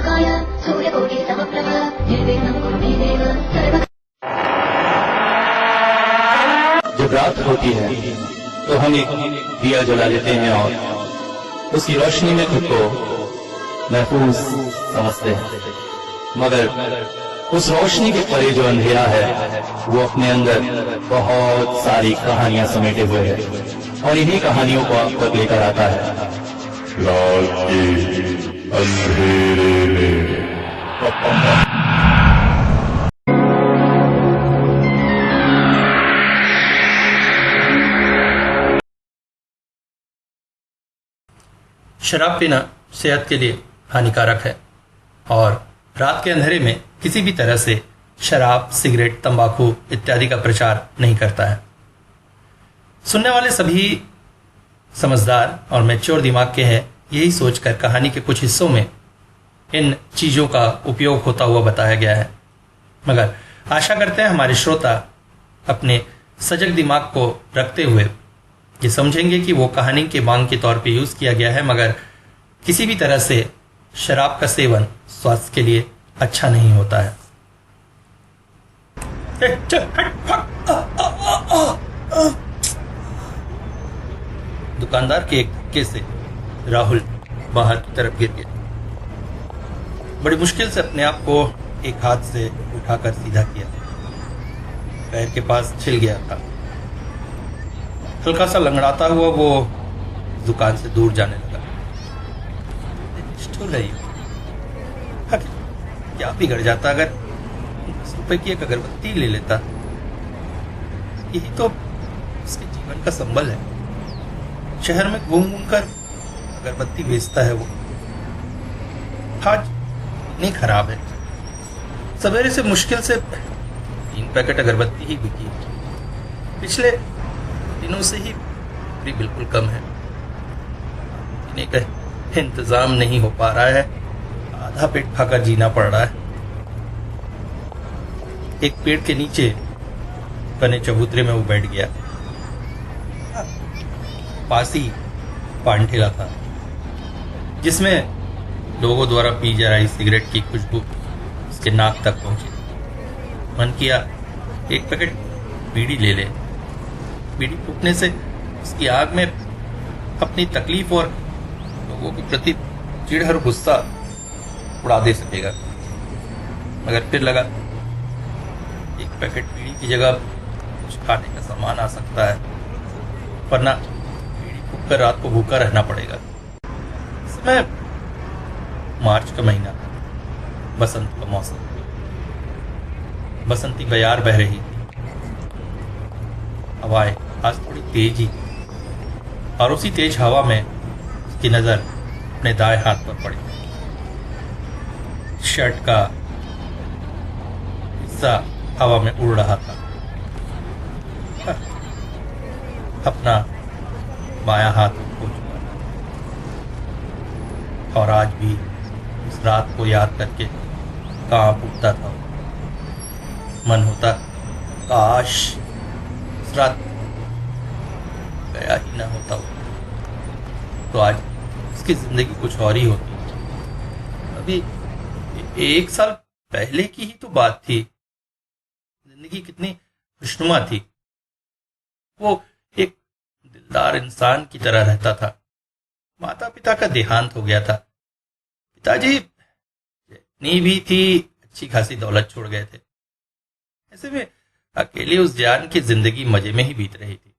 वक्रतुण्डमहाकाय सूर्यकोटिसमप्रभ निर्विघ्नं कुरु मे देव सर्व। जब रात होती है तो हम एक दिया जला लेते हैं और उसकी रोशनी में खुद को महफूज समझते हैं, मगर उस रोशनी के परे जो अंधेरा है वो अपने अंदर बहुत सारी कहानियां समेटे हुए है और इन्हीं कहानियों को आप तक लेकर आता है रात के अंधेरे में। शराब पीना सेहत के लिए हानिकारक है और रात के अंधेरे में किसी भी तरह से शराब, सिगरेट, तंबाकू इत्यादि का प्रचार नहीं करता है। सुनने वाले सभी समझदार और मैच्योर दिमाग के हैं, यही सोचकर कहानी के कुछ हिस्सों में इन चीजों का उपयोग होता हुआ बताया गया है। मगर आशा करते हैं हमारे श्रोता अपने सजग दिमाग को रखते हुए ये समझेंगे कि वो कहानी के बांग के तौर पे यूज किया गया है, मगर किसी भी तरह से शराब का सेवन स्वास्थ्य के लिए अच्छा नहीं होता है। दुकानदार के एक धक्के से राहुल बाहर की तरफ गिर गया। बड़ी मुश्किल से अपने आप को एक हाथ से उठाकर सीधा किया। पैर के पास छिल गया था। हल्का सा लंगड़ाता हुआ वो दुकान से दूर जाने लगा। क्या बिगड़ जाता अगर 10 रुपए की एक अगरबत्ती ले लेता। यही तो उसके जीवन का संबल है। शहर में घूम घूम कर अगरबत्ती बेचता है वो। आज नहीं खराब है। सवेरे से मुश्किल से 3 पैकेट अगरबत्ती ही बिकी। पिछले दिनों से ही बिल्कुल कम है। पीने का इंतजाम नहीं हो पा रहा है। आधा पेट खाकर जीना पड़ रहा है। एक पेड़ के नीचे बने चबूतरे में वो बैठ गया। पास ही पान ठेला था जिसमें लोगों द्वारा पी जा रही सिगरेट की खुशबू उसके नाक तक पहुंची। मन किया एक पैकेट बीड़ी ले ले। बीड़ी फूकने से उसकी आग में अपनी तकलीफ और लोगों के प्रति चिढ़ और गुस्सा उड़ा दे सकेगा। मगर फिर लगा एक पैकेट बीड़ी की जगह कुछ खाने का सामान आ सकता है, वरना बीड़ी फूक कर रात को भूखा रहना पड़ेगा। समय मार्च का महीना, बसंत का मौसम। बसंती बयार बह रही थी। हवाएं आज थोड़ी तेज ही, और उसी तेज हवा में उसकी नजर अपने दाएं हाथ पर पड़ी। शर्ट का हिस्सा हवा में उड़ रहा था। अपना बायां हाथ खो चुका और आज भी उस रात को याद करके कांप उठता था। मन होता काश उस रात गया ही ना होता तो आज उसकी जिंदगी कुछ और ही होती। अभी 1 साल पहले की ही तो बात थी। जिंदगी कितनी खुशनुमा थी। वो एक दिलदार इंसान की तरह रहता था। माता पिता का देहांत हो गया था। पिताजी जितनी भी थी अच्छी खासी दौलत छोड़ गए थे। ऐसे में अकेले उस जान की जिंदगी मजे में ही बीत रही थी।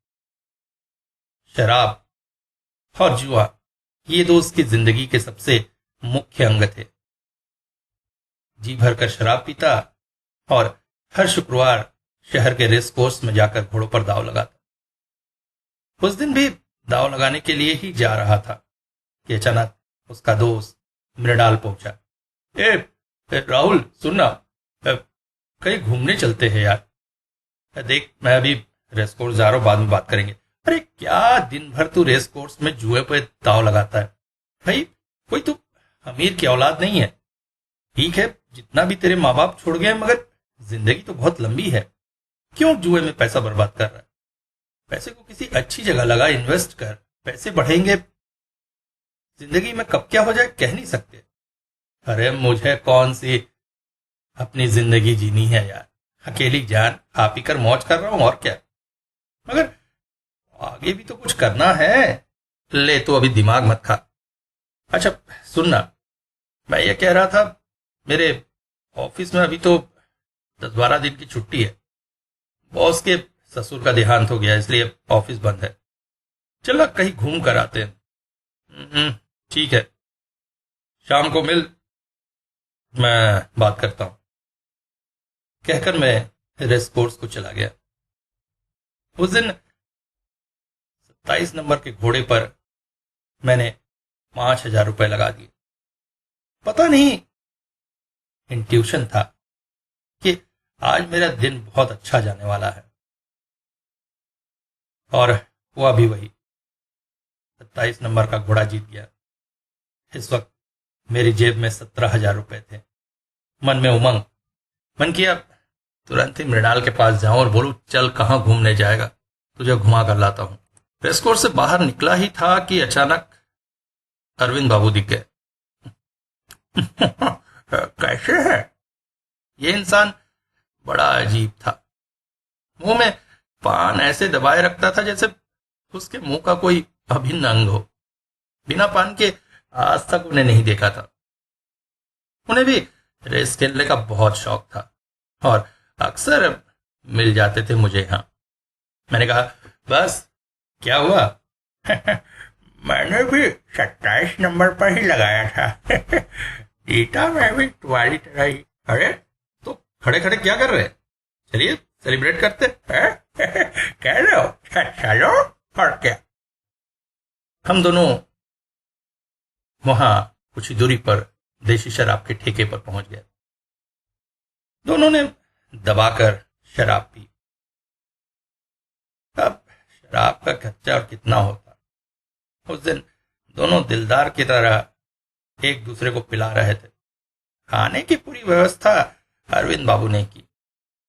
शराब और जुआ ये दो उसकी जिंदगी के सबसे मुख्य अंग थे। जी भरकर शराब पीता और हर शुक्रवार शहर के रेस कोर्स में जाकर घोड़ों पर दांव लगाता। उस दिन भी दांव लगाने के लिए ही जा रहा था कि अचानक उसका दोस्त मृणाल पहुंचा। ए राहुल सुनना, कहीं घूमने चलते हैं यार। देख मैं अभी रेस कोर्स जा रहा हूं, बाद में बात करेंगे। अरे क्या दिन भर तू रेस कोर्स में जुए पे दांव लगाता है? भाई कोई तू अमीर की औलाद नहीं है। ठीक है जितना भी तेरे माँ बाप छोड़ गए, मगर जिंदगी तो बहुत लंबी है। क्यों जुए में पैसा बर्बाद कर रहा है? पैसे को किसी अच्छी जगह लगा, इन्वेस्ट कर, पैसे बढ़ेंगे। जिंदगी में कब क्या हो जाए कह नहीं सकते। अरे मुझे कौन सी अपनी जिंदगी जीनी है यार, अकेली जान खा पी कर मौज कर रहा हूं और क्या। मगर आगे भी तो कुछ करना है। ले तो अभी दिमाग मत खा। अच्छा सुनना, मैं ये कह रहा था, मेरे ऑफिस में अभी तो 10-12 दिन की छुट्टी है। बॉस के ससुर का देहांत हो गया, इसलिए ऑफिस बंद है। चल कहीं घूम कर आते हैं। ठीक है, शाम को मिल, मैं बात करता हूं। कहकर मैं रेस कोर्स को चला गया। उस दिन 27 नंबर के घोड़े पर मैंने 5,000 रुपए लगा दिए। पता नहीं इंट्यूशन था कि आज मेरा दिन बहुत अच्छा जाने वाला है, और हुआ भी वही। 27 नंबर का घोड़ा जीत गया। इस वक्त मेरी जेब में 17,000 रुपए थे। मन में उमंग। मन किया तुरंत ही मृणाल के पास जाऊं और बोलूं, चल कहां घूमने जाएगा, तुझे घुमा कर लाता हूं। रेसकोर्स से बाहर निकला ही था कि अचानक अरविंद बाबू दिख गए। कैसे है? ये इंसान बड़ा अजीब था। मुंह में पान ऐसे दबाए रखता था जैसे उसके मुंह का कोई अभिन्न अंग हो। बिना पान के आज तक उन्हें नहीं देखा था। उन्हें भी रेस खेलने का बहुत शौक था और अक्सर मिल जाते थे मुझे यहां। मैंने कहा, बस क्या हुआ? मैंने भी 27 नंबर पर ही लगाया था। जीता मैं भी तुम्हारी तरह ही। अरे तो खड़े खड़े क्या कर रहे हैं? चलिए सेलिब्रेट करते हैं। कह रहे हो? चलो और क्या। हम दोनों वहां कुछ ही दूरी पर देशी शराब के ठेके पर पहुंच गए। दोनों ने दबाकर शराब पी। अब शराब का खर्चा और कितना होता। उस दिन दोनों दिलदार की तरह एक दूसरे को पिला रहे थे। खाने की पूरी व्यवस्था अरविंद बाबू ने की।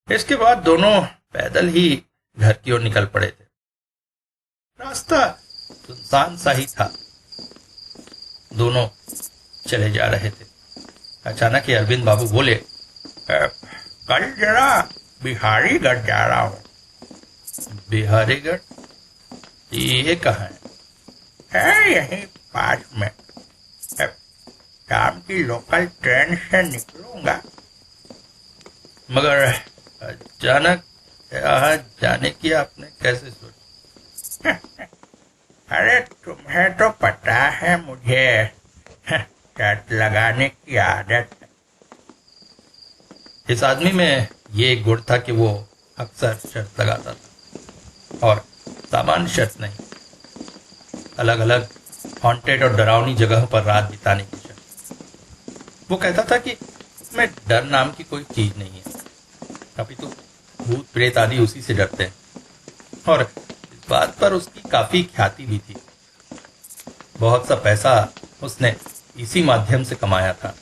इसके बाद दोनों पैदल ही घर की ओर निकल पड़े थे। रास्ता सुनसान सा ही था। दोनों चले जा रहे थे। अचानक ही अरविंद बाबू बोले, कल जरा बिहारीगढ़ जा रहा हूं। बिहारीगढ़? ये कहाँ है? यहीं पास में। शाम की लोकल ट्रेन से निकलूंगा। मगर अचानक यहाँ जाने की आपने कैसे सोचा? अरे तुम्हें तो पता है मुझे शर्त लगाने की आदत है। इस आदमी में ये एक गुण था कि वो अक्सर शर्त लगाता था, और सामान्य शर्त नहीं, अलग अलग हॉन्टेड और डरावनी जगह पर रात बिताने की शर्त। वो कहता था कि मैं डर नाम की कोई चीज नहीं है, अभी तो भूत प्रेत आदि उसी से डरते हैं। और इस बात पर उसकी काफी ख्याति भी थी। बहुत सा पैसा उसने इसी माध्यम से कमाया था।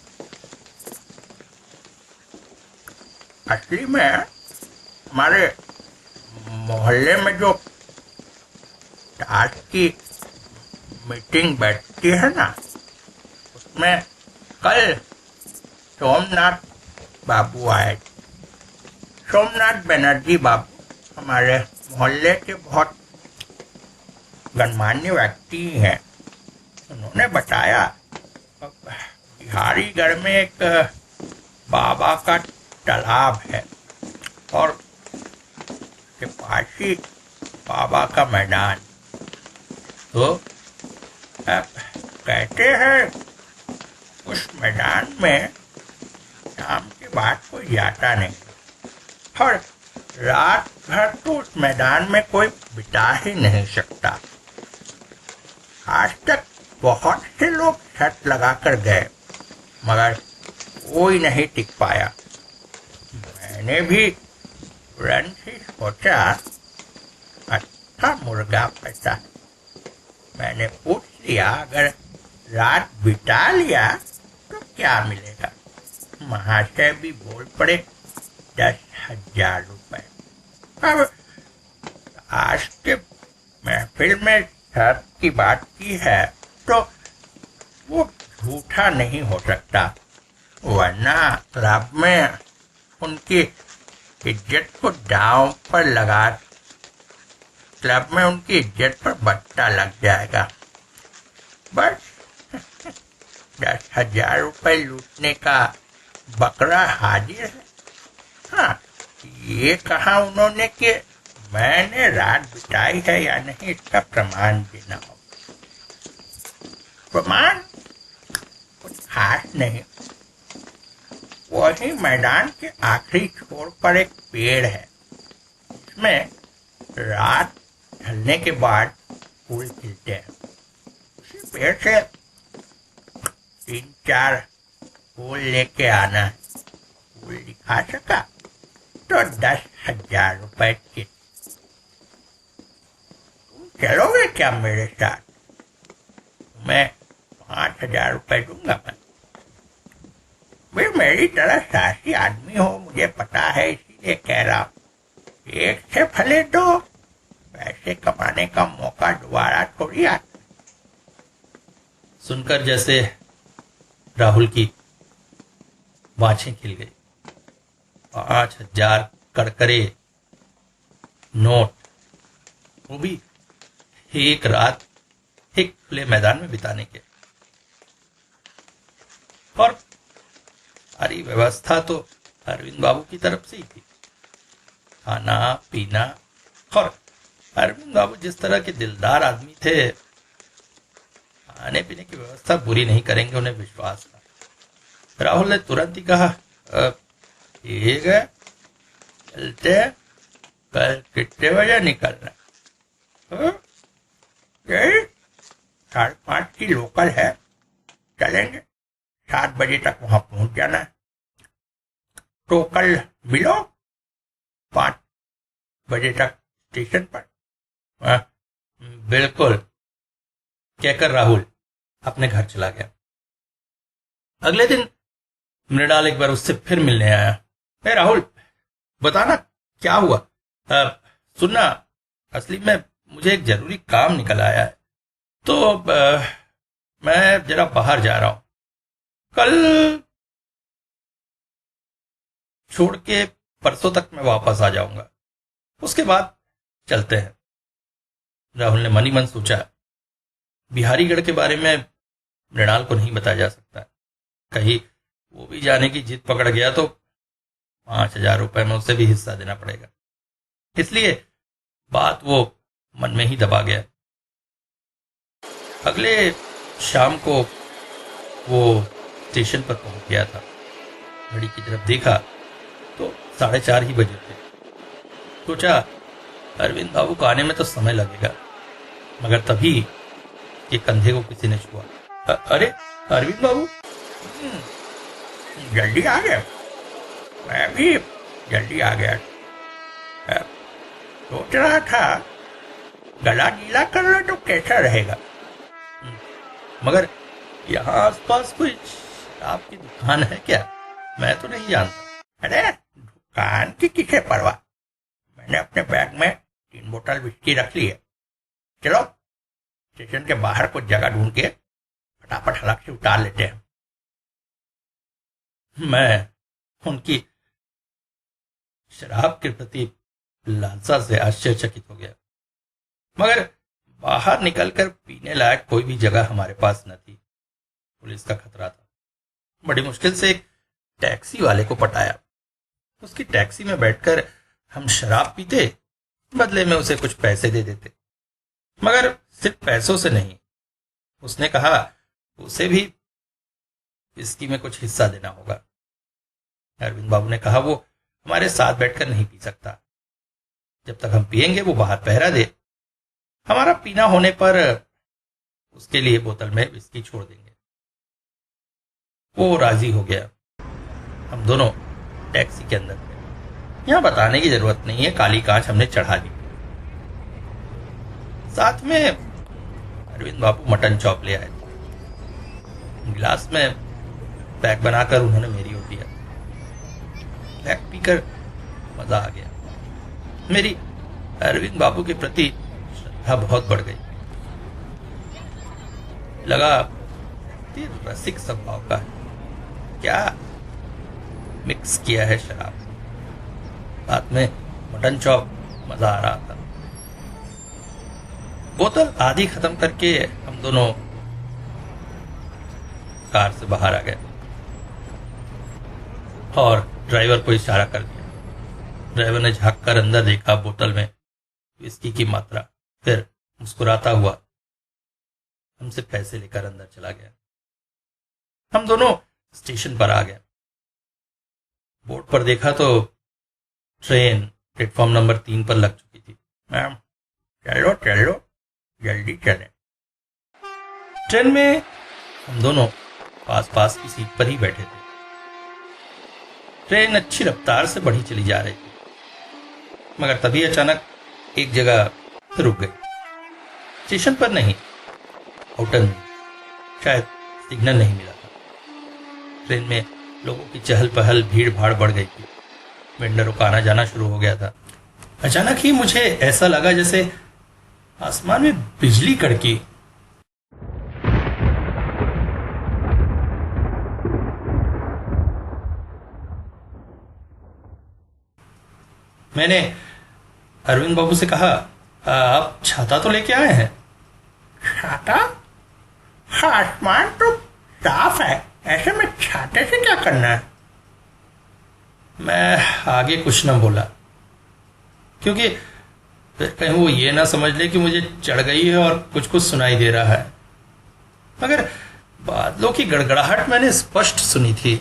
असली में हमारे मोहल्ले में जो ताश की मीटिंग बैठती है ना, उसमें कल सोमनाथ बाबू आए। सोमनाथ बनर्जी बाबू हमारे मोहल्ले के बहुत गणमान्य व्यक्ति हैं। उन्होंने बताया बिहारीगढ़ में एक बाबा का तालाब है और के पास ही बाबा का मैदान। तो कहते हैं उस मैदान में शाम के बाद कोई जाता नहीं, और रात भर तो उस मैदान में कोई बिता ही नहीं सकता। आज तक बहुत से लोग शर्त लगा कर गए, मगर कोई नहीं टिक पाया। मैंने भी तुरंत ही सोचा, अच्छा मुर्गा पैसा। मैंने पूछ लिया, अगर रात बिता लिया तो क्या मिलेगा? महाशय भी बोल पड़े, 10,000 रुपए। अब आज के महफिल में शर्त की बात की है तो वो झूठा नहीं हो सकता। वरना क्लब में उनकी इज्जत को दांव पर लगा, क्लब में उनकी इज्जत पर बट्टा लग जाएगा। बस 10,000 रुपए लूटने का बकरा हाजिर है। हाँ, ये कहा उन्होंने कि मैंने रात बिताई है या नहीं, इसका प्रमाण देना हो। प्रमाण कुछ खास नहीं, वही मैदान के आखिरी छोर पर एक पेड़ है, इसमें रात ढलने के बाद फूल खिलते हैं। उसी पेड़ से 3-4 फूल लेके आना है। फूल दिखा सका तो 10,000 रुपए के। तुम चलोगे क्या मेरे साथ? मैं 5,000 रुपए दूंगा। मैं वे मेरी तरह साहसी आदमी हो, मुझे पता है, इसीलिए कह रहा हूं। एक से भले दो, पैसे कमाने का मौका दोबारा थोड़ी आता। सुनकर जैसे राहुल की बाँछें खिल गई। 5,000 कड़कड़े नोट, वो भी एक रात एक खुले मैदान में बिताने के। और सारी व्यवस्था तो अरविंद बाबू की तरफ से ही थी, खाना पीना। और अरविंद बाबू जिस तरह के दिलदार आदमी थे, खाने पीने की व्यवस्था बुरी नहीं करेंगे, उन्हें विश्वास था। राहुल ने तुरंत ही कहा, ठीक है, चलते हैं। कल कितने बजे निकलना? 5:30 की लोकल है, चलेंगे। 7 बजे तक वहां पहुंच जाना है। तो कल मिलो 5 बजे तक स्टेशन पर। बिल्कुल, कहकर राहुल अपने घर चला गया। अगले दिन मृणाल एक बार उससे फिर मिलने आया। राहुल, बताना क्या हुआ? सुनना, असली में मुझे एक जरूरी काम निकल आया है, तो मैं जरा बाहर जा रहा हूं। कल छोड़ के परसों तक मैं वापस आ जाऊंगा, उसके बाद चलते हैं। राहुल ने मन ही मन सोचा, बिहारीगढ़ के बारे में मृणाल को नहीं बताया जा सकता। कहीं वो भी जाने की जिद पकड़ गया तो 5,000 रुपए में उसे भी हिस्सा देना पड़ेगा। इसलिए बात वो मन में ही दबा गया। अगले शाम को वो स्टेशन पर पहुंच गया था। घड़ी की तरफ देखा तो 4:30 ही बजे थे। सोचा अरविंद बाबू को आने में तो समय लगेगा, मगर तभी ये कंधे को किसी ने छुआ। अरे अरविंद बाबू, जल्दी आ गया? मैं भी जल्दी आ गया। सोच रहा था गला गीला कर लो तो कैसा रहेगा। मगर यहाँ आसपास कोई आपकी दुकान है क्या? मैं तो नहीं जानता। अरे दुकान की किसे परवाह, मैंने अपने बैग में 3 बोतल विस्की रख ली है। चलो स्टेशन के बाहर कुछ जगह ढूंढ के फटाफट हलक से उतार लेते हैं। मैं उनकी शराब के प्रति लालसा से आश्चर्यचकित हो गया, मगर बाहर निकलकर पीने लायक कोई भी जगह हमारे पास न थी। पुलिस का खतरा था। बड़ी मुश्किल से एक टैक्सी वाले को पटाया। उसकी टैक्सी में बैठकर हम शराब पीते, बदले में उसे कुछ पैसे दे देते, मगर सिर्फ पैसों से नहीं। उसने कहा उसे भी इसकी में कुछ हिस्सा देना होगा। अरविंद बाबू ने कहा वो हमारे साथ बैठकर नहीं पी सकता। जब तक हम पिएंगे वो बाहर पहरा दे। हमारा पीना होने पर उसके लिए बोतल में विस्की छोड़ देंगे। वो राजी हो गया। हम दोनों टैक्सी के अंदर थे। यहां बताने की जरूरत नहीं है, काली कांच हमने चढ़ा दी। साथ में अरविंद बाबू मटन चॉप ले आए थे। गिलास में पैक बनाकर उन्होंने मेरी ओर दिया। पैक पीकर मजा आ गया। मेरी अरविंद बाबू के प्रति श्रद्धा बहुत बढ़ गई। लगा रसिक स्वभाव का है। क्या मिक्स किया है शराब। साथ में मटन चॉप, मजा आ रहा था। बोतल आधी खत्म करके हम दोनों कार से बाहर आ गए और ड्राइवर को इशारा कर दिया। ड्राइवर ने झांक कर अंदर देखा, बोतल में विस्की की मात्रा, फिर मुस्कुराता हुआ हमसे पैसे लेकर अंदर चला गया। हम दोनों स्टेशन पर आ गए। बोर्ड पर देखा तो ट्रेन प्लेटफॉर्म नंबर 3 पर लग चुकी थी। मैम चलो चलो जल्दी चलें। ट्रेन में हम दोनों पास पास की सीट पर ही बैठे थे। ट्रेन अच्छी रफ्तार से बढ़ी चली जा रही थी, मगर तभी अचानक एक जगह रुक गई। स्टेशन पर नहीं, होटल में। शायद सिग्नल नहीं मिला था। ट्रेन में लोगों की चहल पहल, भीड़ भाड़ बढ़ गई थी। वेंडरों का आना जाना शुरू हो गया था। अचानक ही मुझे ऐसा लगा जैसे आसमान में बिजली कड़की। मैंने अरविंद बाबू से कहा, आप छाता तो लेके आए हैं? छाता? आसमान तो साफ है, ऐसे में छाते से क्या करना है? मैं आगे कुछ न बोला, क्योंकि फिर कहीं वो ये ना समझ ले कि मुझे चढ़ गई है और कुछ कुछ सुनाई दे रहा है। मगर बादलों की गड़गड़ाहट मैंने स्पष्ट सुनी थी।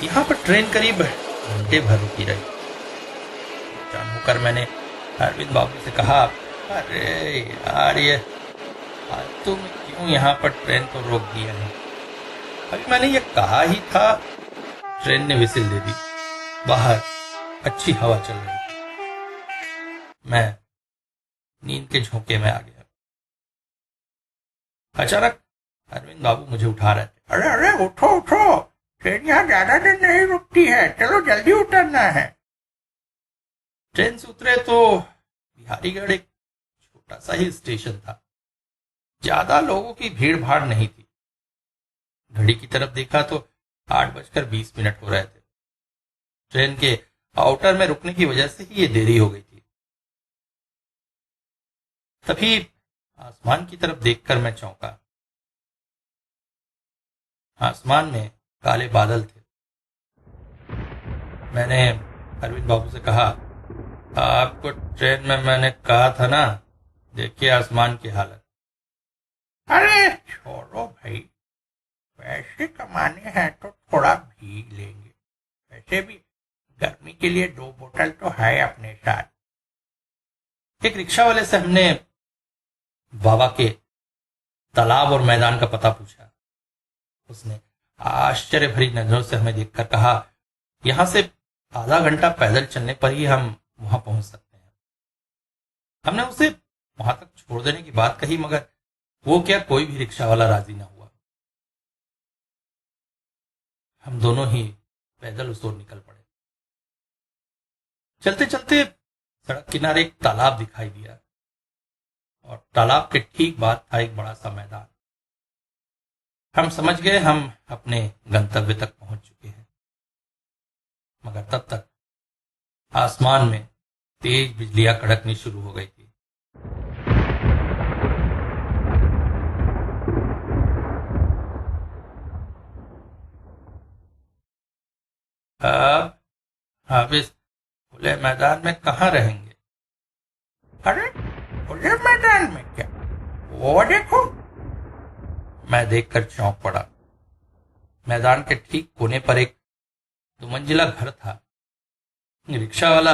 यहां पर ट्रेन करीब घंटे भर रुकी रही। परेशान होकर मैंने अरविंद बाबू से कहा, अरे यार, ये तुम क्यों यहाँ पर ट्रेन को रोक दिया है? अभी मैंने ये कहा ही था, ट्रेन ने विसिल दे दी। बाहर अच्छी हवा चल रही थी। मैं नींद के झोंके में आ गया। अचानक अरविंद बाबू मुझे उठा रहे थे। अरे अरे उठो उठो, ट्रेन यहाँ ज्यादा देर नहीं रुकती है, चलो जल्दी उतरना है। ट्रेन से उतरे तो बिहारीगढ़ एक छोटा सा ही स्टेशन था। ज्यादा लोगों की भीड़ भाड़ नहीं थी। घड़ी की तरफ देखा तो 8:20 हो रहे थे। ट्रेन के आउटर में रुकने की वजह से ही ये देरी हो गई थी। तभी आसमान की तरफ देखकर मैं चौंका। आसमान में काले बादल थे। मैंने अरविंद बाबू से कहा, आपको ट्रेन में मैंने कहा था ना, देखिए आसमान की हालत। अरे छोड़ो भाई, पैसे कमाने हैं तो थोड़ा भीग लेंगे। वैसे भी गर्मी के लिए 2 बोतल तो है अपने साथ। एक रिक्शा वाले से हमने बाबा के तालाब और मैदान का पता पूछा। उसने आश्चर्य भरी नजरों से हमें देखकर कहा, यहां से आधा घंटा पैदल चलने पर ही हम वहां पहुंच सकते हैं। हमने उसे वहां तक छोड़ देने की बात कही, मगर वो क्या कोई भी रिक्शा वाला राजी न हुआ। हम दोनों ही पैदल उस ओर निकल पड़े। चलते चलते सड़क किनारे एक तालाब दिखाई दिया और तालाब के ठीक बाद था एक बड़ा सा मैदान। हम समझ गए हम अपने गंतव्य तक पहुंच चुके हैं। मगर तब तक आसमान में तेज बिजलियां कड़कनी शुरू हो गई थी। अब इस खुले मैदान में कहां रहेंगे? अरे खुले मैदान में क्या? वो देखो। मैं देखकर चौंक पड़ा। मैदान के ठीक कोने पर एक 2 मंजिला घर था। रिक्शा वाला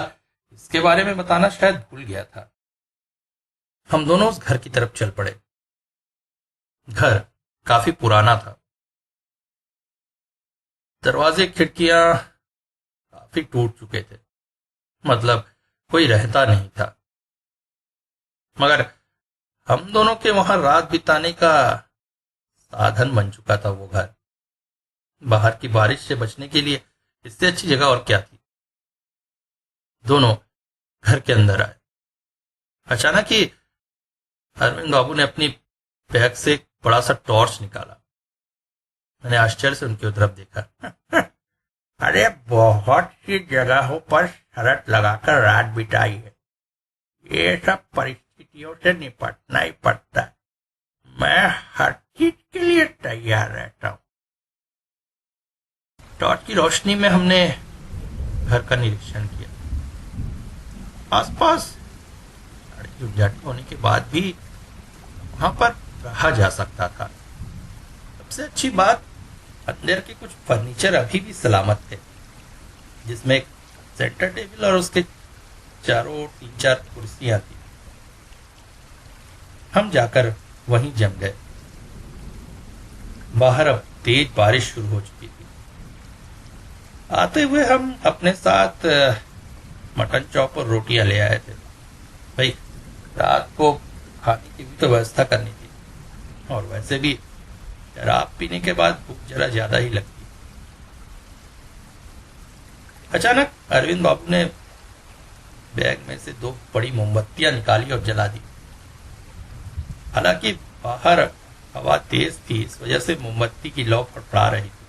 इसके बारे में बताना शायद भूल गया था। हम दोनों उस घर की तरफ चल पड़े। घर काफी पुराना था। दरवाजे खिड़कियां काफी टूट चुके थे, मतलब कोई रहता नहीं था। मगर हम दोनों के वहां रात बिताने का साधन बन चुका था वो घर। बाहर की बारिश से बचने के लिए इससे अच्छी जगह और क्या थी। दोनों घर के अंदर आए। अचानक ही अरविंद बाबू ने अपनी बैग से एक बड़ा सा टॉर्च निकाला। मैंने आश्चर्य से उनकी तरफ देखा। अरे बहुत सी जगहों पर शरत लगाकर रात बिताई है। ये सब परिस्थितियों से निपटना ही पड़ता है। मैं हर चीज के लिए तैयार रहता हूँ। टॉर्च की रोशनी में हमने घर का निरीक्षण किया। आसपास सड़क उजाटी होने के बाद भी वहां पर रहा जा सकता था। सबसे अच्छी बात, अंदर के कुछ फर्नीचर अभी भी सलामत थे, जिसमें एक सेंटर टेबल और उसके चारों 3-4 कुर्सियां थी। हम जाकर वहीं जम गए। बाहर अब तेज बारिश शुरू हो चुकी थी। आते हुए हम अपने साथ मटन चॉप और रोटियां ले आए थे। भाई, रात को खाने की भी तो व्यवस्था करनी थी, और वैसे भी शराब पीने के बाद भूख जरा ज्यादा ही लगती। अचानक अरविंद बाबू ने बैग में से 2 बड़ी मोमबत्तियां निकाली और जला दी। हालांकि बाहर हवा तेज थी, इस वजह से मोमबत्ती की लौ फड़फड़ा रही थी,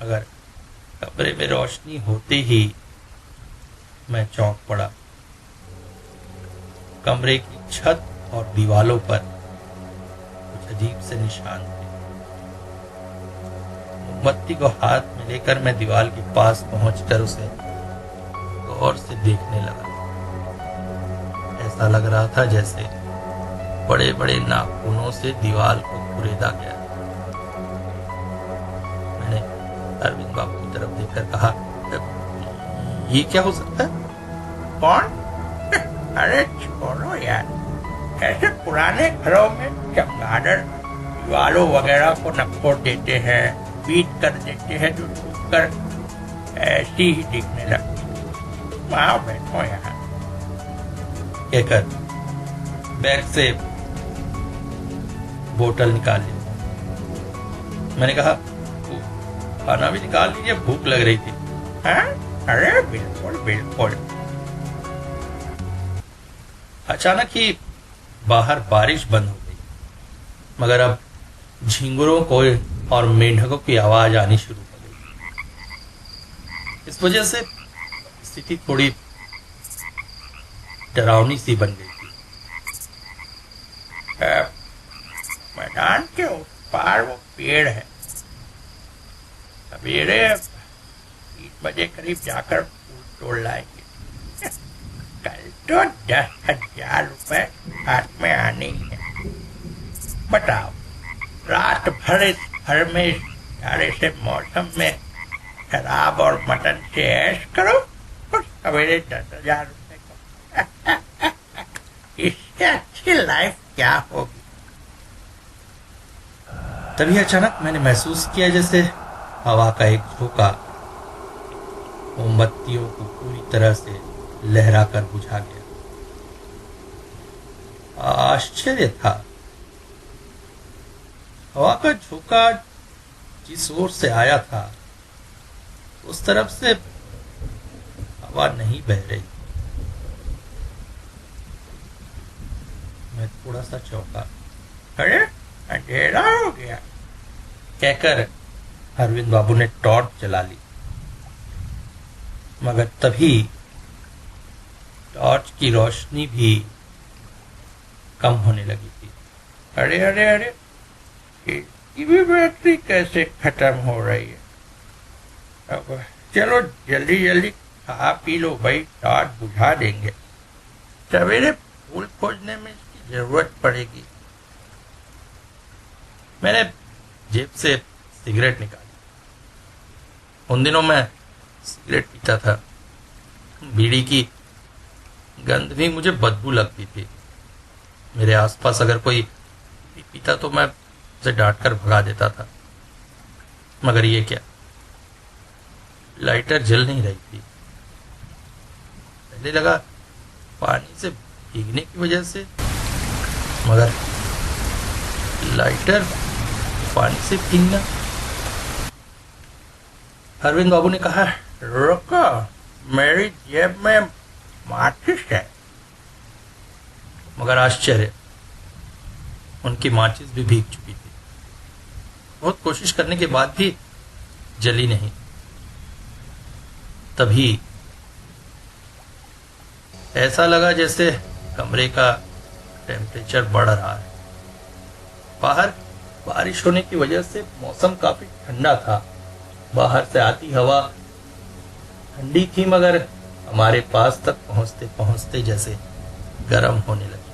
मगर कमरे में रोशनी होते ही मैं चौंक पड़ा। कमरे की छत और दीवालों पर कुछ अजीब से निशान थे। मोमबत्ती को हाथ में लेकर मैं दीवार के पास पहुंचकर उसे गौर से देखने लगा। ऐसा लग रहा था जैसे बड़े बड़े नाखूनों से दीवार को कुरेदा गया। मैंने अरविंद बाबू की तरफ देखकर कहा, ये क्या हो सकता है? कौन? अरे छोड़ो यार, ऐसे पुराने घरों में चमगादड़ दीवारों वगैरह को नक्कोड़ देते हैं, बीट कर देते हैं, जो टूट कर ऐसी ही दिखने लगती। वहां बैठो यहाँ, कहकर बैग से बोतल निकाल ली। मैंने कहा, खाना भी निकाल लीजिए, भूख लग रही थी। हाँ? अरे बिल्कुल बिल्कुल। अचानक ही बाहर बारिश बंद हो गई, मगर अब झींगुरों को और मेंढकों की आवाज आनी शुरू हो गई। इस वजह से स्थिति थोड़ी डरावनी सी बन गई थी। मैदान के उस पार वो पेड़ है। सवेरे 3 बजे करीब जाकर फूल तोड़ लाएंगे। कल तो 10,000 रुपए हाथ में आने ही है। बताओ, रात भर इस घर में इस प्यारे से मौसम में शराब और मटन से ऐश करो और सवेरे 10,000 रुपए को। इससे अच्छी लाइफ क्या होगी? तभी अचानक मैंने महसूस किया जैसे हवा का एक झोंका मोमबत्तियों को पूरी तरह से लहराकर बुझा गया। आश्चर्य था, हवा का झोंका जिस ओर से आया था उस तरफ से हवा नहीं बह रही। मैं थोड़ा सा चौंका। अरे अंधेरा हो गया, कहकर अरविंद बाबू ने टॉर्च जला ली, मगर तभी टॉर्च की रोशनी भी कम होने लगी थी। अरे अरे अरे, इसकी भी बैटरी कैसे खत्म हो रही है? अब चलो जल्दी जल्दी खा पी लो भाई, टॉर्च बुझा देंगे। सवेरे फूल खोजने में इसकी जरूरत पड़ेगी। मैंने जेब से सिगरेट निकाली। उन दिनों मैं सिगरेट पीता था। बीड़ी की गंध भी मुझे बदबू लगती थी। मेरे आसपास अगर कोई पीता तो मैं उसे डांटकर भगा देता था, मगर ये क्या, लाइटर जल नहीं रही थी। पहले लगा पानी से भीगने की वजह से, मगर लाइटर पानी से भीगना। अरविंद बाबू ने कहा, रुको, मेरी जेब में माचिस है। मगर आश्चर्य, उनकी माचिस भी भीग चुकी थी। बहुत कोशिश करने के बाद भी जली नहीं। तभी ऐसा लगा जैसे कमरे का टेम्परेचर बढ़ रहा है। बाहर बारिश होने की वजह से मौसम काफी ठंडा था। बाहर से आती हवा ठंडी थी, मगर हमारे पास तक पहुंचते पहुंचते जैसे गर्म होने लगी।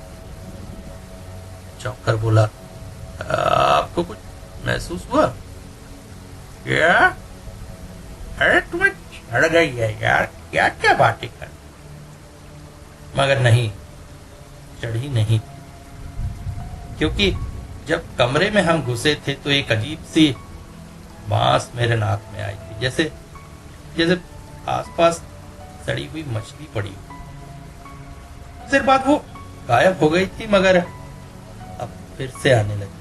चौंक कर बोला, आपको कुछ महसूस हुआ क्या? अरे तुम्हें चढ़ गई है यार, क्या क्या बातें कर। मगर नहीं, चढ़ी नहीं थी, क्योंकि जब कमरे में हम घुसे थे तो एक अजीब सी बांस मेरे नाक में आई थी, जैसे जैसे आसपास सड़ी हुई मछली पड़ी हो। कुछ देर बाद वो गायब हो गई थी, मगर अब फिर से आने लगी।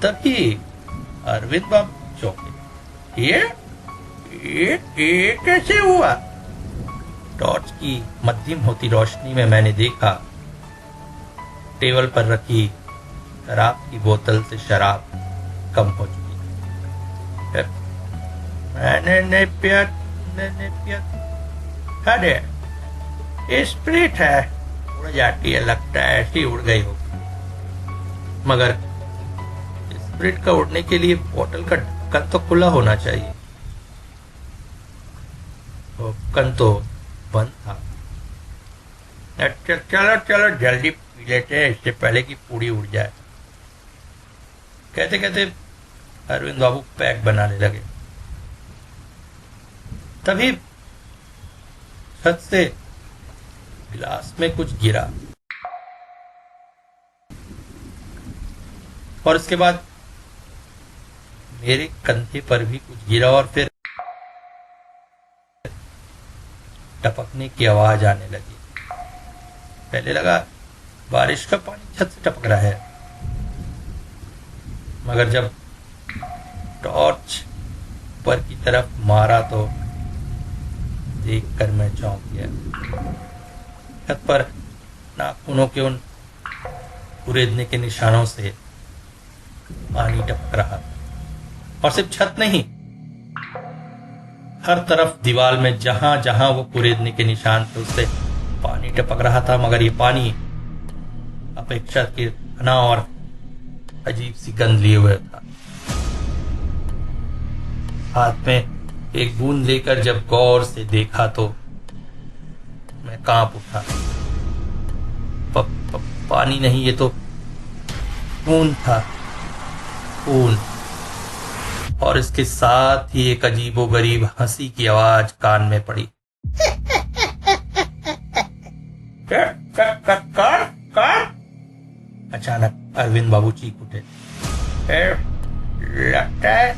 तभी अरविंद बाबू चौंके। ये कैसे हुआ? टॉर्च की मध्यम होती रोशनी में मैंने देखा टेबल पर रखी शराब की बोतल से शराब कम हो चुकी थी। मैंने नहीं पिया। अरे स्प्रिट है, उड़ जाती है, लगता है ऐसी उड़ गई हो। मगर स्प्रिट का उड़ने के लिए बोतल का ढक्कन तो खुला होना चाहिए। ढक्कन तो बंद था। अच्छा चलो चलो जल्दी पी लेते हैं, इससे पहले कि पूरी उड़ जाए। कहते कहते अरविंद बाबू पैक बनाने लगे। तभी छत से गिलास में कुछ गिरा और इसके बाद मेरे कंधे पर भी कुछ गिरा और फिर टपकने की आवाज आने लगी। पहले लगा बारिश का पानी छत से टपक रहा है, मगर जब टॉर्च ऊपर की तरफ मारा तो देखकर मैं चौंक गया। छत पर नाखूनों के उन कुरेदने के निशानों से पानी टपक रहा था। और सिर्फ छत नहीं, हर तरफ दीवार में जहां जहां वो कुरेदने के निशान थे उससे पानी टपक रहा था, मगर ये पानी अपेक्षाकृत के घना और अजीब सी गंध लिए हुए था। हाथ में एक बूंद लेकर जब गौर से देखा तो मैं कांप उठा। पानी नहीं, ये तो खून था, खून। और इसके साथ ही एक अजीबोगरीब हंसी की आवाज कान में पड़ी। अचानक अरविंद बाबू चीख उठे। लगता है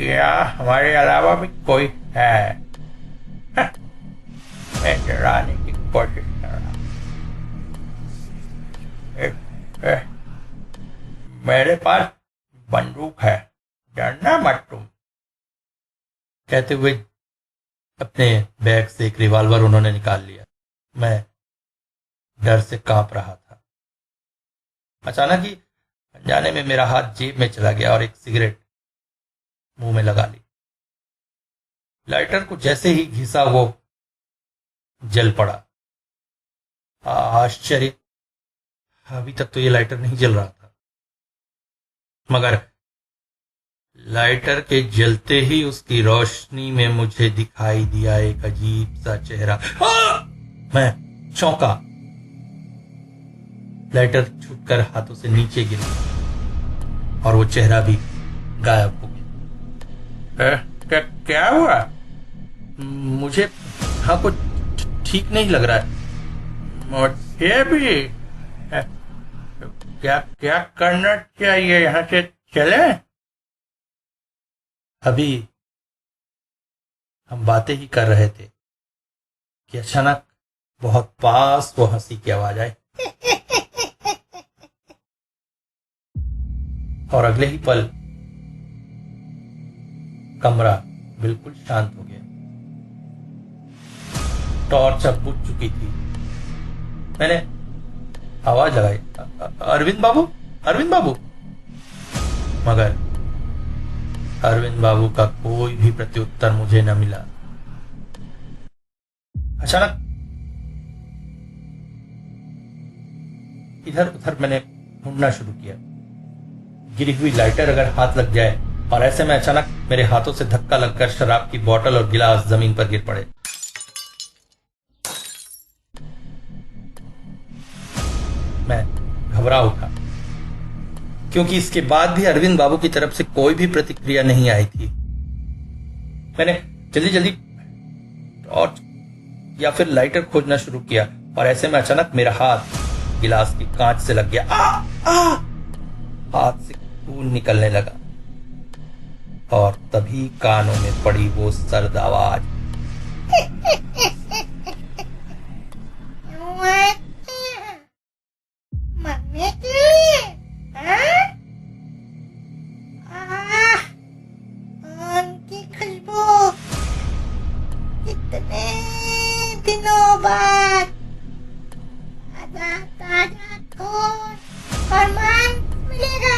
यहाँ हमारे अलावा भी कोई है। मैं डराने की कोशिश कर रहा हूँ। मेरे पास बंदूक है, डरना मत तुम। कहते हुए अपने बैग से एक रिवॉल्वर उन्होंने निकाल लिया। मैं डर से कांप रहा था। अचानक ही अनजाने में मेरा हाथ जेब में चला गया और एक सिगरेट मुंह में लगा ली। लाइटर को जैसे ही घिसा वो जल पड़ा। आश्चर्य, अभी तक तो ये लाइटर नहीं जल रहा था, मगर लाइटर के जलते ही उसकी रोशनी में मुझे दिखाई दिया एक अजीब सा चेहरा। मैं चौंका। लाइटर छूटकर हाथों से नीचे गिर गया और वो चेहरा भी गायब हो गया। क्या हुआ? मुझे हाँ कुछ ठीक नहीं लग रहा है। मुझे भी। क्या क्या करना चाहिए? यहाँ से चले? अभी हम बातें ही कर रहे थे कि अचानक बहुत पास वो हंसी की आवाज आई और अगले ही पल कमरा बिल्कुल शांत हो गया। टॉर्च अब बुझ चुकी थी। मैंने आवाज लगाई, अरविंद बाबू, अरविंद बाबू। मगर अरविंद बाबू का कोई भी प्रत्युत्तर मुझे न मिला। अचानक इधर उधर मैंने ढूंढना शुरू किया। गिरी हुई लाइटर अगर हाथ लग जाए, और ऐसे में अचानक मेरे हाथों से धक्का लगकर शराब की बोतल और गिलास जमीन पर गिर पड़े। मैं घबरा उठा, क्योंकि इसके बाद भी अरविंद बाबू की तरफ से कोई भी प्रतिक्रिया नहीं आई थी। मैंने जल्दी जल्दी टॉर्च या फिर लाइटर खोजना शुरू किया, और ऐसे में अचानक मेरा हाथ गिलास की कांच से लग गया। हाथ से खून निकलने लगा, और तभी कानों में पड़ी वो सर्द आवाज, मरने के लिए? हाँ? उनकी खुशबू कितने दिनों बाद, ताजा ताजा खून और मांस मिलेगा।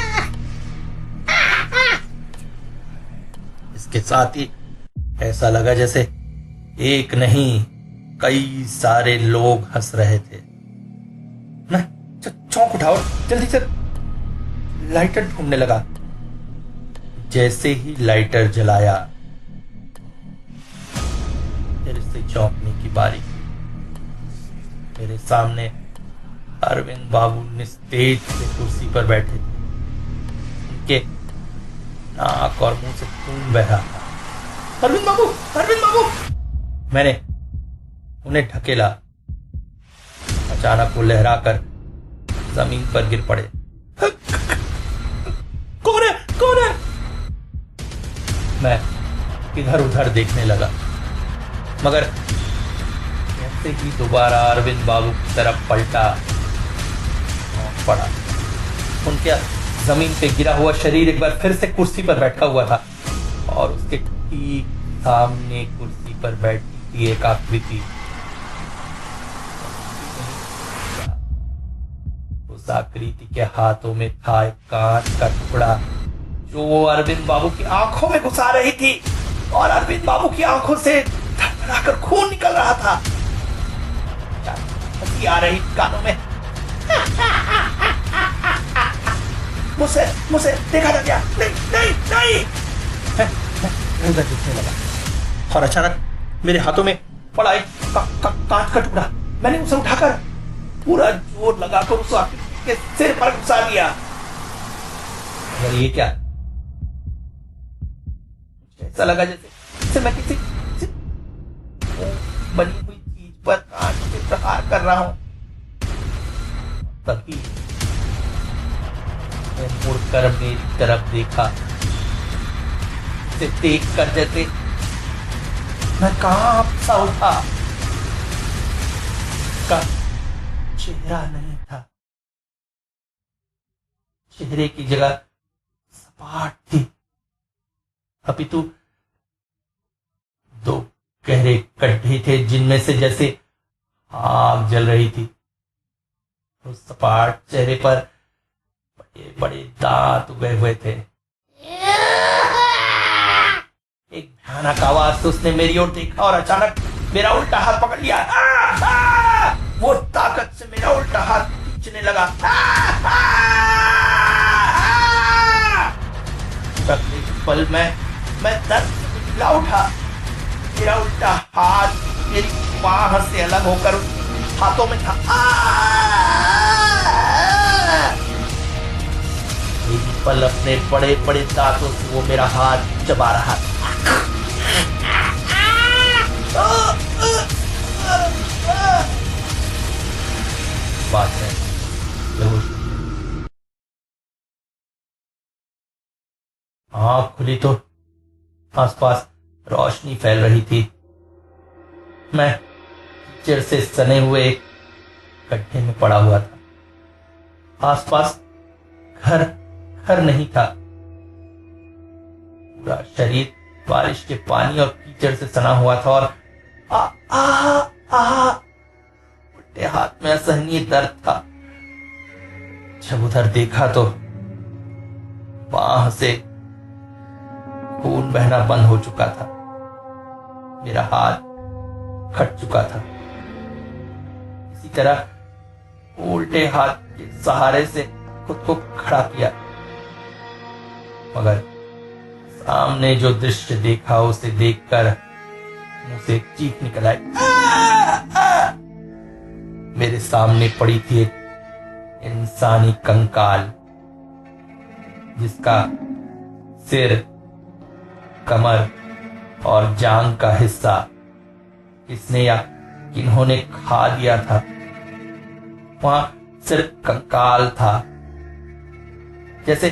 इसके साथ ही ऐसा लगा जैसे एक नहीं कई सारे लोग हंस रहे थे। मैं चौंक उठा और जल्दी से लाइटर ढूंढने लगा। जैसे ही लाइटर जलाया, फिर से चौंकने की बारी। मेरे सामने अरविंद बाबू निस्तेज से कुर्सी पर बैठे थे। उनके नाक और मुंह से खून बह रहा था। अरविंद बाबू, अरविंद बाबू! मैंने उन्हें ढकेला। अचानक वो लहराकर जमीन पर गिर पड़े। कौन है, कौन है? मैं इधर उधर देखने लगा, मगर जैसे ही दोबारा अरविंद बाबू की तरफ पलटा, पड़ा। उनके जमीन पे गिरा हुआ शरीर एक बार फिर से कुर्सी पर बैठा हुआ था, और उसके ठीक सामने कुर्सी पर बैठी थी एक आकृति। उस आकृति के हाथों में था एक कांच का टुकड़ा, जो वो अरविंद बाबू की आंखों में घुसा रही थी, और अरविंद बाबू की आंखों से धड़धड़ाकर खून निकल रहा था। हंसी आ रही कानों में। मुझसे देखा जा गया। नहीं नहीं नहीं। मैं उधर देखने लगा, और अचानक मेरे हाथों में पड़ा एक कांच का टुकड़ा। मैंने उसे उठाकर पूरा जोर लगाकर उस आकृति के सिर पर घुसा दिया। मगर ये क्या? ऐसा लगा जैसे मैं किसी बनी हुई चीज पर कांच से प्रहार कर रहा हूं। तभी मैं मुड़कर मेरी तरफ देखा। देख कर जैसे मैं कांप सा उठा। का चेहरा नहीं था, चेहरे की जगह सपाट थी, अपितु दो गहरे गड्ढे थे जिनमें से जैसे आग जल रही थी। उस सपाट चेहरे पर बड़े बड़े दांत उगे हुए थे। एक भयानक आवाज से उसने मेरी ओर देखा और अचानक मेरा उल्टा हाथ पकड़ लिया। वो ताकत से मेरा उल्टा हाथ खींचने लगा। अगले पल मैं दर्द से पिघला उठा। मेरा उल्टा हाथ मेरी बाह से अलग होकर हाथों में था। एक पल अपने बड़े बड़े दांतों से वो मेरा हाथ चबा रहा था। बात है आँख खुली तो आसपास रोशनी फैल रही थी। मैं कीचड़ से सने हुए एक गड्ढे में पड़ा हुआ था। आसपास घर नहीं था। पूरा शरीर बारिश के पानी और कीचड़ से सना हुआ था, और उल्टे हाथ में असहनीय दर्द था। जब उधर देखा तो बाह से खून बहना बंद हो चुका था। मेरा हाथ कट चुका था। इसी तरह उल्टे हाथ के सहारे से खुद को खड़ा किया, मगर सामने जो दृश्य देखा उसे देखकर मुंह से एक चीख निकल आई। मेरे सामने पड़ी थी एक इंसानी कंकाल, जिसका सिर, कमर और जांग का हिस्सा किसने या किन्होंने खा दिया था। वहां सिर्फ कंकाल था, जैसे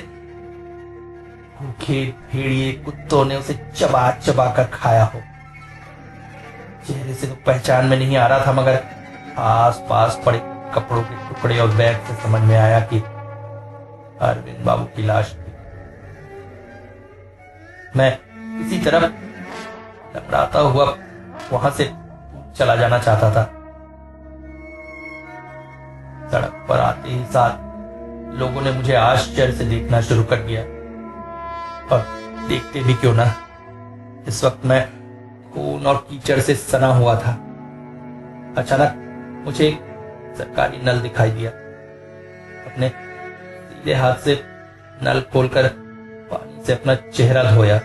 भूखे भेड़िए कुत्तों ने उसे चबा चबा कर खाया हो। चेहरे से तो पहचान में नहीं आ रहा था, मगर आस पास पड़े कपड़ों के टुकड़े और बैग से समझ में आया कि अरविंद बाबू की लाश थी। मैं इसी तरह लंगड़ाता हुआ वहां से चला जाना चाहता था। सड़क पर आते ही साथ लोगों ने मुझे आश्चर्य से देखना शुरू कर दिया, और देखते भी क्यों ना, इस वक्त मैं खून और कीचड़ से सना हुआ था। अचानक मुझे एक सरकारी नल दिखाई दिया। अपने सीधे हाथ से नल खोलकर पानी से अपना चेहरा धोया।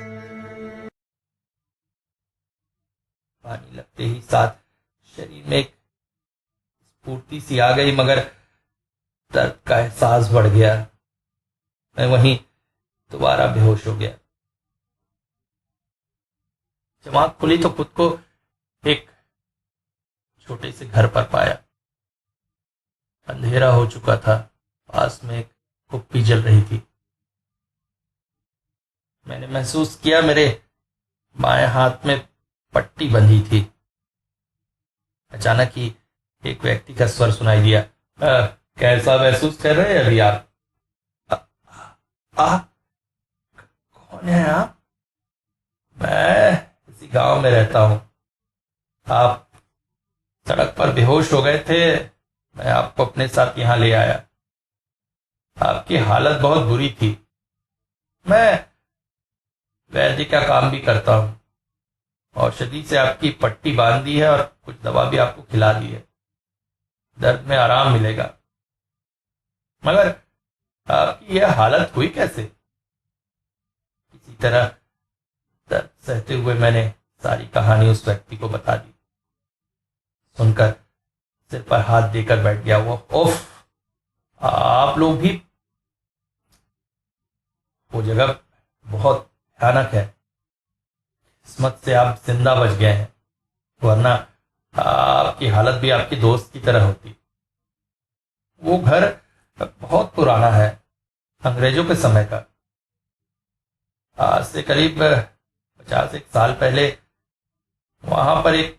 पानी लगते ही साथ शरीर में एक स्फूर्ति सी आ गई, मगर दर्द का एहसास बढ़ गया। मैं वहीं दोबारा बेहोश हो गया। जब आंख खुली तो खुद को एक छोटे से घर पर पाया। अंधेरा हो चुका था। पास में एक कुप्पी जल रही थी। मैंने महसूस किया मेरे बाएं हाथ में पट्टी बंधी थी। अचानक ही एक व्यक्ति का स्वर सुनाई दिया। कैसा महसूस कर रहे हैं अभी आप? कौन है आप? मैं इसी गांव में रहता हूं। आप सड़क पर बेहोश हो गए थे, मैं आपको अपने साथ यहां ले आया। आपकी हालत बहुत बुरी थी। मैं वैद्य का काम भी करता हूं। औषधि से आपकी पट्टी बांध दी है और कुछ दवा भी आपको खिला दी है। दर्द में आराम मिलेगा। मगर आपकी यह हालत हुई कैसे? किसी तरह दर्द सहते हुए मैंने सारी कहानी उस व्यक्ति को बता दी। सुनकर सिर पर हाथ देकर बैठ गया वो। उफ, आप लोग भी, वो जगह बहुत भयानक है। किस्मत से आप जिंदा बच गए हैं, वरना आपकी हालत भी आपकी दोस्त की तरह होती। वो घर बहुत पुराना है, अंग्रेजों के समय का। आज से करीब 50 साल पहले वहां पर एक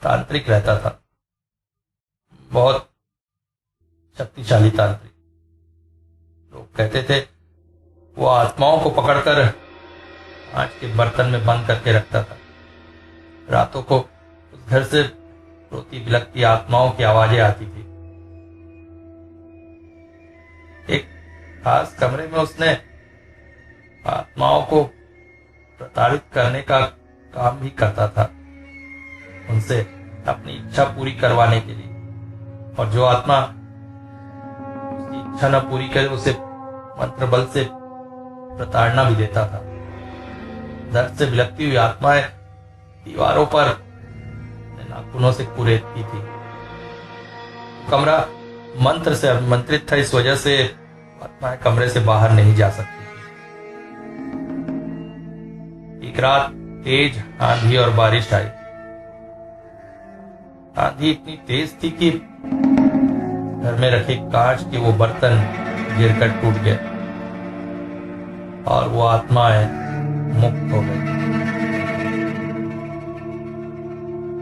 तांत्रिक रहता था, बहुत शक्तिशाली तांत्रिक। लोग कहते थे वो आत्माओं को पकड़कर कांच के बर्तन में बंद करके रखता था। रातों को उस घर से रोती बिलखती आत्माओं की आवाजें आती थी। एक खास कमरे में उसने आत्माओं को प्रताड़ित करने का काम भी करता था, उनसे अपनी इच्छा पूरी करवाने के लिए। और जो आत्मा उसकी इच्छा न पूरी करे उसे मंत्र बल से प्रताड़ना भी देता था। दर्द से बिलखती हुई आत्माएं दीवारों पर नाखूनों से कुरेदती थी। कमरा मंत्र से अभिमंत्रित था, इस वजह से आत्माएं कमरे से बाहर नहीं जा सकती थी। एक रात तेज आंधी और बारिश आई। आंधी इतनी तेज थी कि घर में रखे कांच के वो बर्तन गिरकर टूट गए और वो आत्माएं मुक्त हो गई।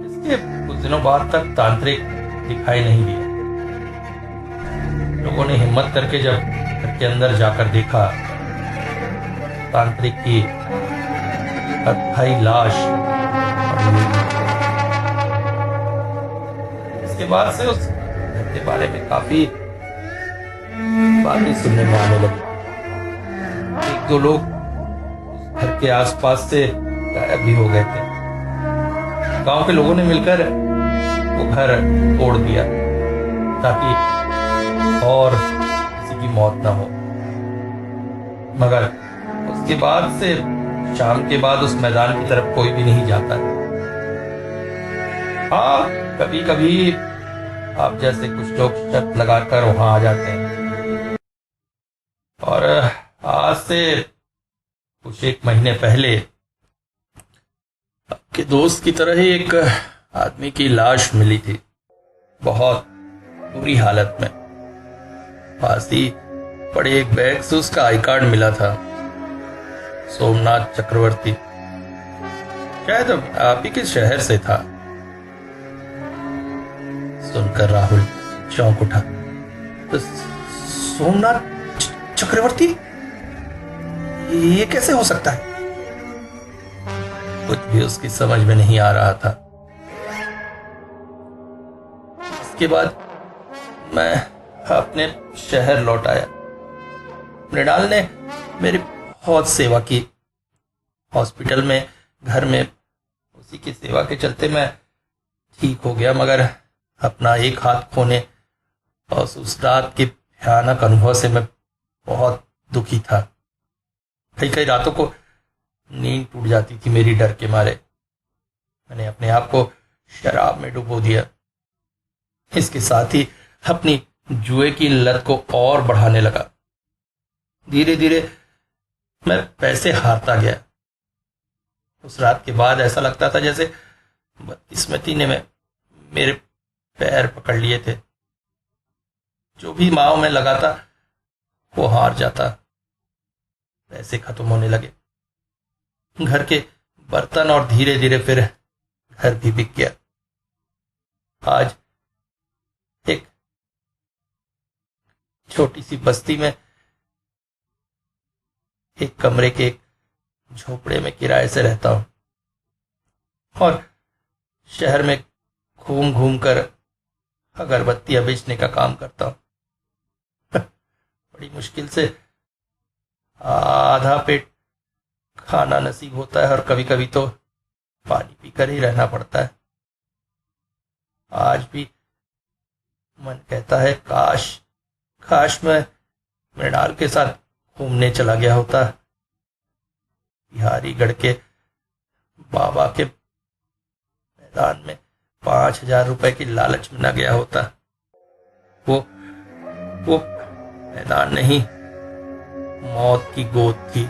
इसके कुछ दिनों बाद तक तांत्रिक दिखाई नहीं दिया। लोगों ने हिम्मत करके जब घर के अंदर जाकर देखा, तांत्रिक की अस्थायी लाश पड़ी हुई। इसके बाद से उस घर के बारे में काफी बातें सुनने में आने लगी। एक दो लोग उस घर के आसपास से गायब भी हो गए थे। गांव के लोगों ने मिलकर वो घर तोड़ दिया ताकि और किसी की मौत ना हो। मगर उसके बाद से शाम के बाद उस मैदान की तरफ कोई भी नहीं जाता है। हाँ, कभी कभी आप जैसे कुछ लोग शर्त लगाकर वहां आ जाते हैं। और आज से कुछ एक महीने पहले आपके दोस्त की तरह ही एक आदमी की लाश मिली थी, बहुत बुरी हालत में। पास ही पड़े एक बैग से उसका आई कार्ड मिला था, सोमनाथ चक्रवर्ती। शायद आप ही के शहर से था। सुनकर राहुल चौंक उठा। तो सोमनाथ चक्रवर्ती, ये कैसे हो सकता है? कुछ भी उसकी समझ में नहीं आ रहा था। इसके बाद मैं अपने शहर लौट आया। मृणाल ने मेरी बहुत सेवा की। हॉस्पिटल में, घर में, उसी की सेवा के चलते मैं ठीक हो गया। मगर अपना एक हाथ खोने और उस रात के भयानक अनुभव से मैं बहुत दुखी था। कई कई रातों को नींद टूट जाती थी मेरी डर के मारे। मैंने अपने आप को शराब में डुबो दिया। इसके साथ ही अपनी जुए की लत को और बढ़ाने लगा। धीरे धीरे मैं पैसे हारता गया। उस रात के बाद ऐसा लगता था जैसे बदकिस्मती ने मेरे पैर पकड़ लिए थे। जो भी माव में लगाता वो हार जाता। पैसे खत्म होने लगे, घर के बर्तन, और धीरे धीरे फिर घर भी बिक गया। आज एक छोटी सी बस्ती में एक कमरे के एक झोपड़े में किराए से रहता हूं और शहर में घूम घूम कर अगरबत्तियां बेचने का काम करता हूं। बड़ी मुश्किल से आधा पेट खाना नसीब होता है और कभी कभी तो पानी पीकर ही रहना पड़ता है। आज भी मन कहता है काश मैं मृणाल के साथ घूमने चला गया होता। बिहारीगढ़ के बाबा के मैदान में 5,000 रुपए की लालच में न गया होता। वो मैदान नहीं, मौत की गोद थी।